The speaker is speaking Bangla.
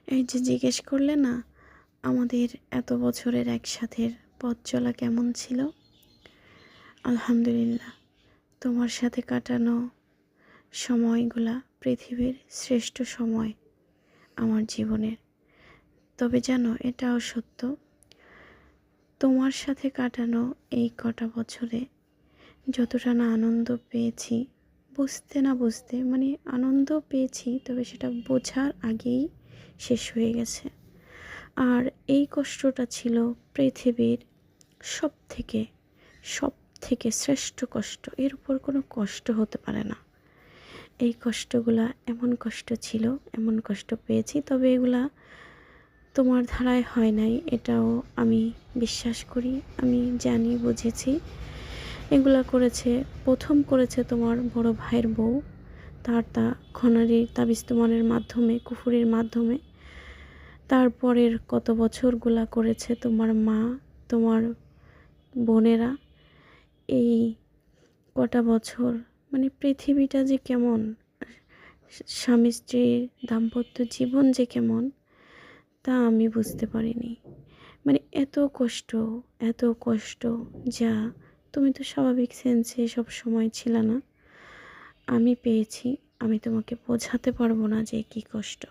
এই যে জিজ্ঞেস করলে না, আমাদের এত বছরের একসাথের পথ চলা কেমন ছিল? আলহামদুলিল্লাহ, তোমার সাথে কাটানো সময়গুলা পৃথিবীর শ্রেষ্ঠ সময় আমার জীবনের। তবে জানো, এটাও সত্য, তোমার সাথে কাটানো এই কটা বছরে যতটা না আনন্দ পেয়েছি, বুঝতে না বুঝতে মানে আনন্দ পেয়েছি, তবে সেটা বোঝার আগেই শেষ হয়ে গেছে। আর এই কষ্টটা ছিল পৃথিবীর সব থেকে সব থেকে শ্রেষ্ঠ কষ্ট। এর উপর কোনো কষ্ট হতে পারে না। এই কষ্টগুলা এমন কষ্ট ছিল, এমন কষ্ট পেয়েছি, তবে এগুলা তোমার ধারায় হয় নাই, এটাও আমি বিশ্বাস করি। আমি জানি, বুঝেছি। এগুলা প্রথম করেছে তোমার বড় ভাইয়ের বউ, তা খনারির তাবিজ তোমারের মাধ্যমে, কুফুরির মাধ্যমে। তারপরের কত বছরগুলা করেছে তোমার মা, তোমার বোনেরা। এই কটা বছর মানে পৃথিবীটা যে কেমন, স্বামী স্ত্রীর দাম্পত্য জীবন যে কেমন, তা আমি বুঝতে পারিনি। মানে এত কষ্ট, যা তুমি তো স্বাভাবিক সেন্সে সব সময় ছিল না, আমি পেয়েছি। আমি তোমাকে বোঝাতে পারবো না যে কী কষ্ট।